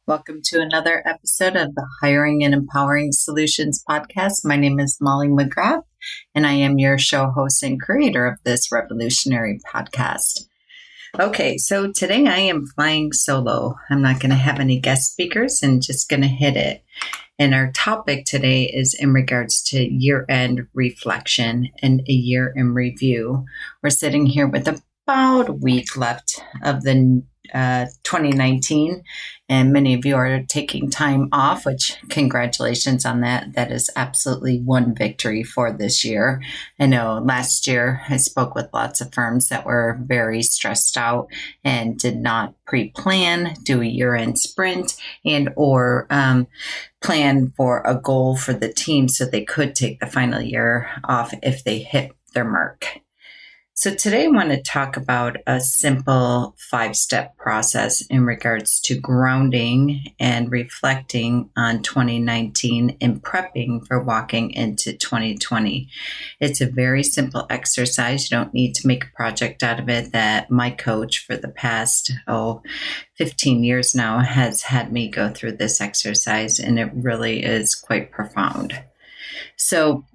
Welcome to another episode of the Hiring and Empowering Solutions podcast. My name is Molly McGrath, and I am your show host and creator of this revolutionary podcast. Okay, so today I am flying solo. I'm not going to have any guest speakers and just going to hit it. And our topic today is in regards to year-end reflection and a year in review. We're sitting here with about a week left of the 2019, and many of you are taking time off, which congratulations on that. That is absolutely one victory for this year. I know last year I spoke with lots of firms that were very stressed out and did not pre-plan, do a year-end sprint, and or plan for a goal for the team so they could take the final year off if they hit their mark. So today I want to talk about a simple 5-step process in regards to grounding and reflecting on 2019 and prepping for walking into 2020. It's a very simple exercise. You don't need to make a project out of it. That my coach for the past 15 years now has had me go through this exercise, and it really is quite profound. So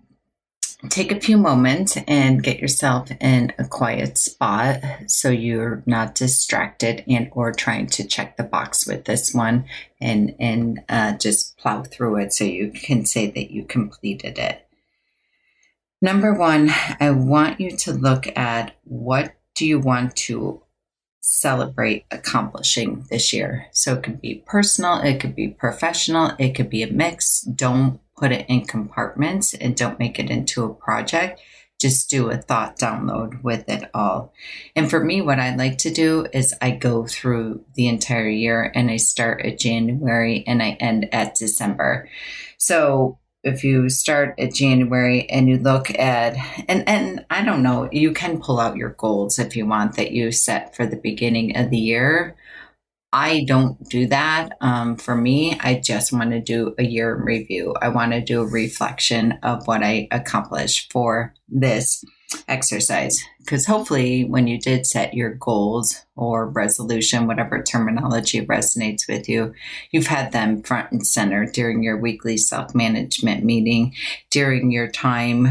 take a few moments and get yourself in a quiet spot so you're not distracted and or trying to check the box with this one, and just plow through it so you can say that you completed it. Number one, I want you to look at what do you want to celebrate accomplishing this year. So it could be personal, it could be professional, it could be a mix. Don't put it in compartments and don't make it into a project. Just do a thought download with it all. And for me, what I like to do is I go through the entire year and I start at January and I end at December. So if you start at January and you look at, and I don't know, you can pull out your goals if you want that you set for the beginning of the year. I don't do that. For me, I just want to do a year in review. I want to do a reflection of what I accomplished for this exercise. Because hopefully when you did set your goals or resolution, whatever terminology resonates with you, you've had them front and center during your weekly self-management meeting, during your time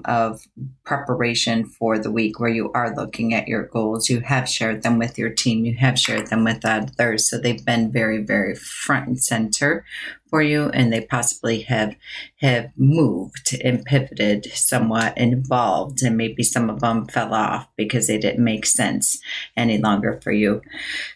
of preparation for the week where you are looking at your goals. You have shared them with your team. You have shared them with others. So they've been very, very front and center for you, and they possibly have moved and pivoted somewhat and evolved, and maybe some of them fell off because they didn't make sense any longer for you.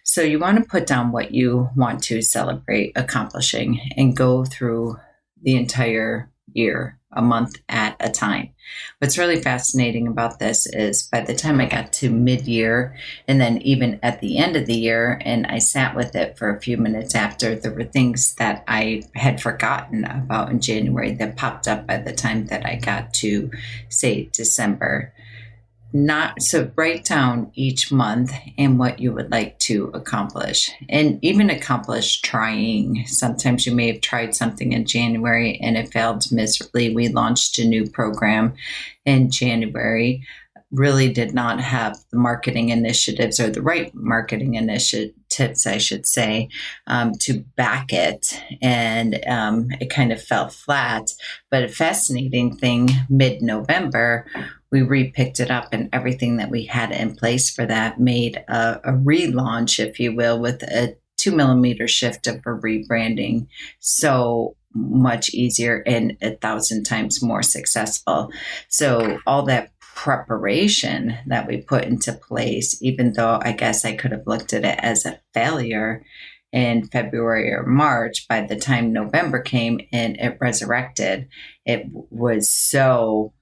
So you want to put down what you want to celebrate accomplishing and go through the entire year, a month at a time. What's really fascinating about this is by the time I got to mid-year and then even at the end of the year, and I sat with it for a few minutes after, there were things that I had forgotten about in January that popped up by the time that I got to, say, December. So write down each month and what you would like to accomplish, and even accomplish trying. Sometimes you may have tried something in January and it failed miserably. We launched a new program in January, really did not have the marketing initiatives or the right marketing initiatives, I should say, to back it. And it kind of fell flat. But a fascinating thing, mid-November, we repicked it up, and everything that we had in place for that made a relaunch, if you will, with a 2mm shift of a rebranding. So much easier and 1,000 times more successful. So all that preparation that we put into place, even though I guess I could have looked at it as a failure in February or March, by the time November came and it resurrected, it was so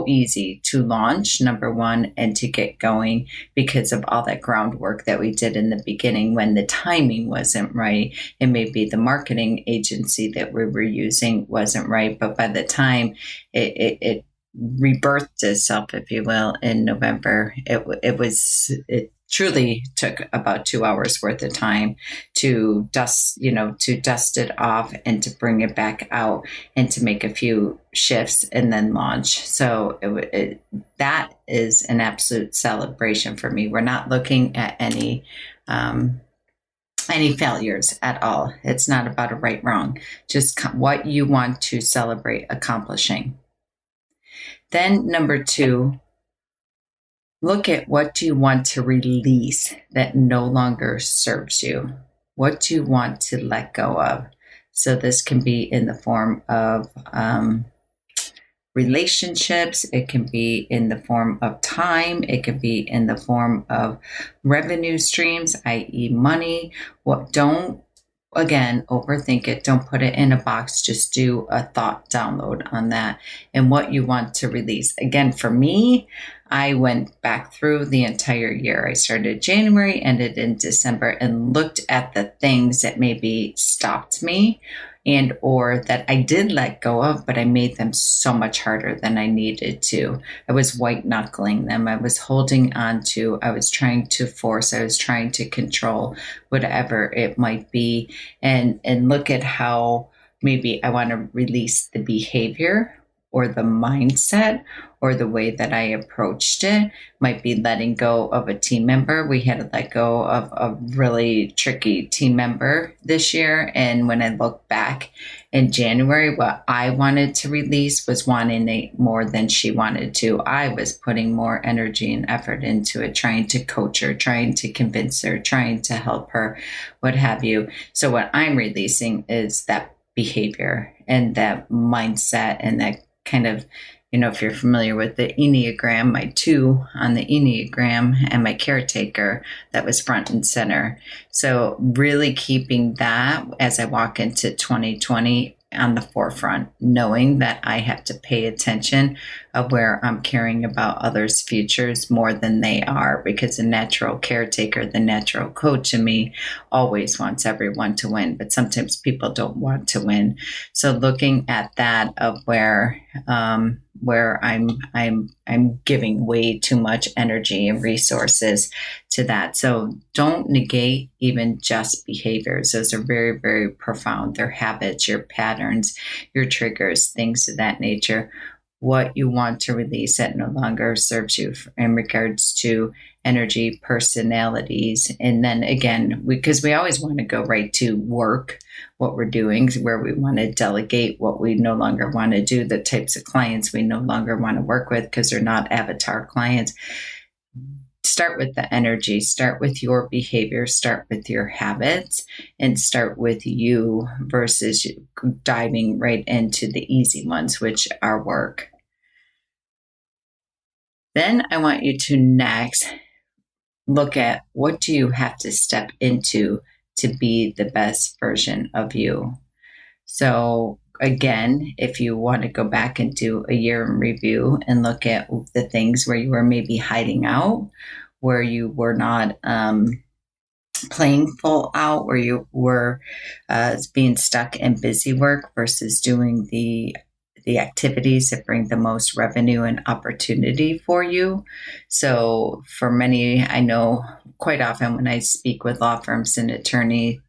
easy to launch, number one, and to get going because of all that groundwork that we did in the beginning when the timing wasn't right. It may be the marketing agency that we were using wasn't right, but by the time it rebirthed itself, if you will, in November, it truly took about 2 hours worth of time to dust it off and to bring it back out and to make a few shifts and then launch. So that is an absolute celebration for me. We're not looking at any any failures at all. It's not about a right, wrong, just what you want to celebrate accomplishing. Then number 2, look at what do you want to release that no longer serves you. What do you want to let go of? So this can be in the form of relationships. It can be in the form of time. It can be in the form of revenue streams, i.e. money. Don't, again, overthink it. Don't put it in a box. Just do a thought download on that and what you want to release. Again, for me, I went back through the entire year. I started January, ended in December, and looked at the things that maybe stopped me and or that I did let go of, but I made them so much harder than I needed to. I was white knuckling them. I was holding on to, I was trying to force, I was trying to control whatever it might be. And look at how maybe I want to release the behavior or the mindset or the way that I approached it. Might be letting go of a team member. We had to let go of a really tricky team member this year. And when I look back in January, what I wanted to release was wanting it more than she wanted to. I was putting more energy and effort into it, trying to coach her, trying to convince her, trying to help her, what have you. So what I'm releasing is that behavior and that mindset and that kind of, if you're familiar with the Enneagram, my 2 on the Enneagram and my caretaker, that was front and center. So really keeping that as I walk into 2020 on the forefront, knowing that I have to pay attention of where I'm caring about others' futures more than they are, because the natural caretaker, the natural coach in me always wants everyone to win, but sometimes people don't want to win. So looking at that of where I'm giving way too much energy and resources to that. So don't negate even just behaviors. Those are very, very profound. They're habits, your patterns, your triggers, things of that nature. What you want to release that no longer serves you in regards to energy, personalities. And then again, because we always want to go right to work, what we're doing, where we want to delegate what we no longer want to do, the types of clients we no longer want to work with because they're not avatar clients. Start with the energy, start with your behavior, start with your habits, and start with you versus diving right into the easy ones, which are work. Then I want you to next look at what do you have to step into to be the best version of you. So again, if you want to go back and do a year in review and look at the things where you were maybe hiding out, where you were not playing full out, where you were being stuck in busy work versus doing the activities that bring the most revenue and opportunity for you. So for many, I know quite often when I speak with law firms and attorneys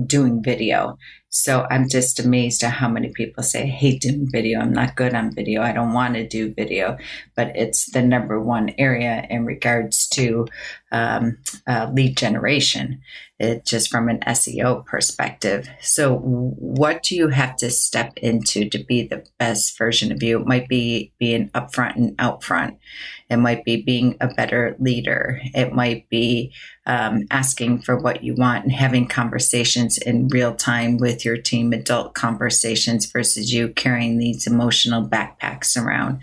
doing video. So I'm just amazed at how many people say, I hate doing video. I'm not good on video. I don't want to do video, but it's the number one area in regards to lead generation. It just from an SEO perspective. So what do you have to step into to be the best version of you? It might be being upfront and out front. It might be being a better leader. It might be asking for what you want and having conversations in real time with your team, adult conversations versus you carrying these emotional backpacks around.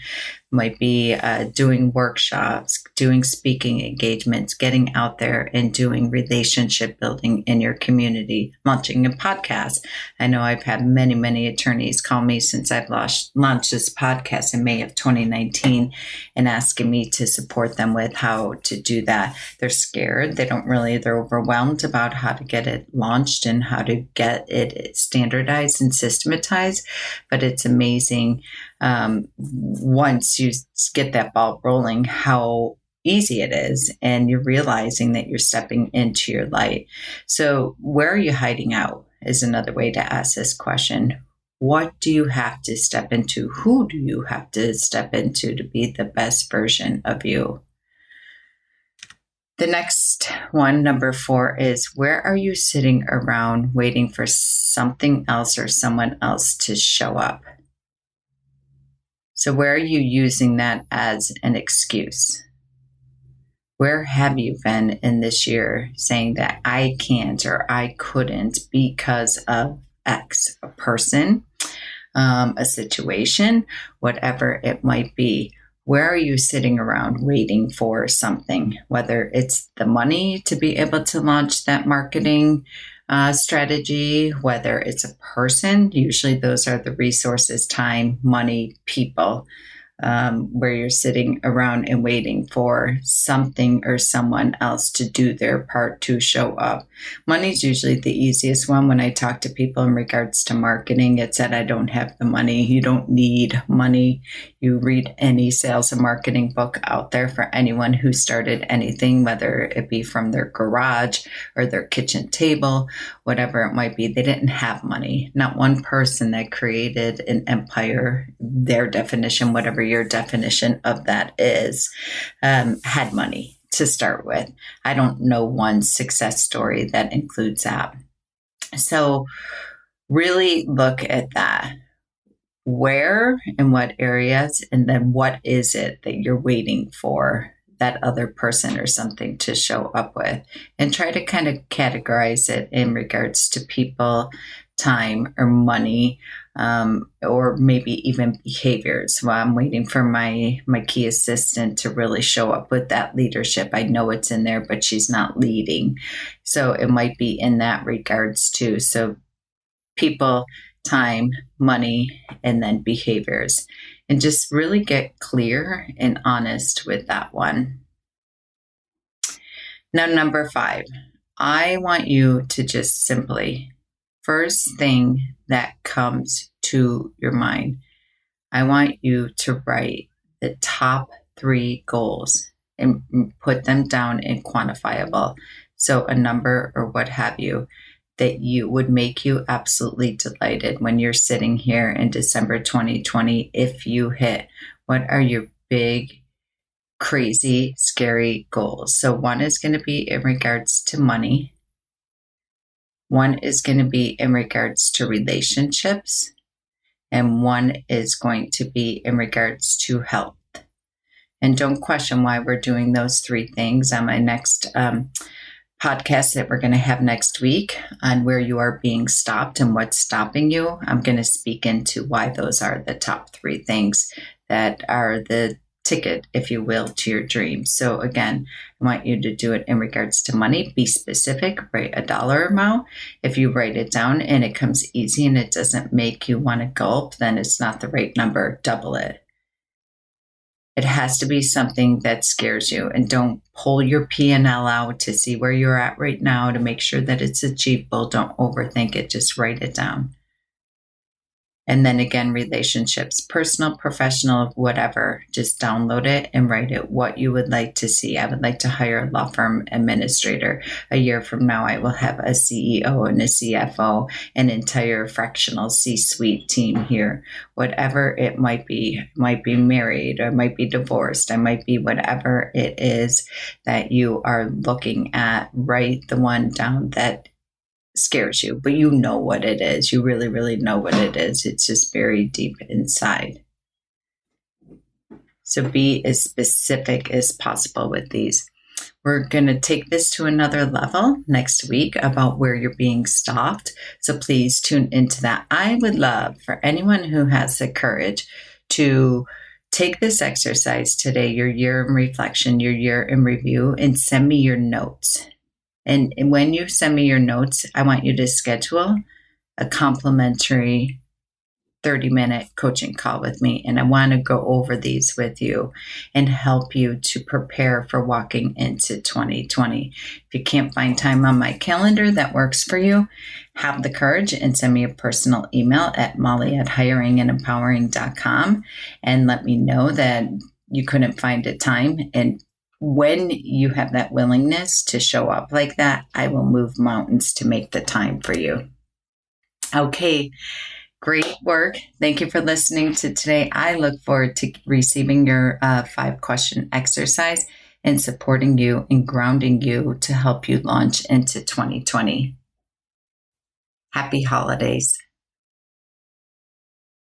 Might be doing workshops, doing speaking engagements, getting out there and doing relationship building in your community, launching a podcast. I know I've had many, many attorneys call me since I've launched this podcast in May of 2019 and asking me to support them with how to do that. They're scared. They're overwhelmed about how to get it launched and how to get it standardized and systematized. But it's amazing once you get that ball rolling, how easy it is, and you're realizing that you're stepping into your light. So where are you hiding out is another way to ask this question. What do you have to step into? Who do you have to step into to be the best version of you? The next one, number 4, is where are you sitting around waiting for something else or someone else to show up? So where are you using that as an excuse? Where have you been in this year saying that I can't or I couldn't because of X, a person, a situation, whatever it might be? Where are you sitting around waiting for something, whether it's the money to be able to launch that marketing strategy, whether it's a person? Usually those are the resources: time, money, people. Where you're sitting around and waiting for something or someone else to do their part to show up. Money's usually the easiest one. When I talk to people in regards to marketing, it's that I don't have the money. You don't need money. You read any sales and marketing book out there for anyone who started anything, whether it be from their garage or their kitchen table, whatever it might be. They didn't have money. Not one person that created an empire, their definition, whatever your definition of that is, had money to start with. I don't know one success story that includes that. So really look at that. Where and what areas, and then what is it that you're waiting for that other person or something to show up with, and try to kind of categorize it in regards to people, time, or money, or maybe even behaviors. Well, I'm waiting for my key assistant to really show up with that leadership. I know it's in there, but she's not leading. So it might be in that regards too. So people, time, money, and then behaviors. And just really get clear and honest with that one. Now, number 5, I want you to just simply, first thing that comes to your mind, I want you to write the top 3 goals and put them down in quantifiable. So a number or what have you that you would make you absolutely delighted when you're sitting here in December 2020 if you hit. What are your big, crazy, scary goals? So one is going to be in regards to money. One is going to be in regards to relationships. And one is going to be in regards to health. And don't question why we're doing those 3 things on my next podcast that we're going to have next week on where you are being stopped and what's stopping you. I'm going to speak into why those are the top 3 things that are the ticket, if you will, to your dreams. So again, I want you to do it in regards to money. Be specific, write a dollar amount. If you write it down and it comes easy and it doesn't make you want to gulp, then it's not the right number. Double it. It has to be something that scares you, and don't pull your P&L out to see where you're at right now to make sure that it's achievable. Don't overthink it. Just write it down. And then again, relationships, personal, professional, whatever, just download it and write it what you would like to see. I would like to hire a law firm administrator. A year from now, I will have a CEO and a CFO, an entire fractional C-suite team here. Whatever it might be married, or might be divorced, I might be whatever it is that you are looking at. Write the one down that scares you, but you know what it is. You really, really know what it is. It's just buried deep inside. So be as specific as possible with these. We're going to take this to another level next week about where you're being stopped. So please tune into that. I would love for anyone who has the courage to take this exercise today, your year in reflection, your year in review, and send me your notes. And when you send me your notes, I want you to schedule a complimentary 30-minute coaching call with me. And I want to go over these with you and help you to prepare for walking into 2020. If you can't find time on my calendar that works for you, have the courage and send me a personal email at molly@hiringandempowering.com and let me know that you couldn't find a time. And when you have that willingness to show up like that, I will move mountains to make the time for you. Okay, great work. Thank you for listening to today. I look forward to receiving your 5-question exercise. and supporting you and grounding you to help you launch into 2020. Happy holidays.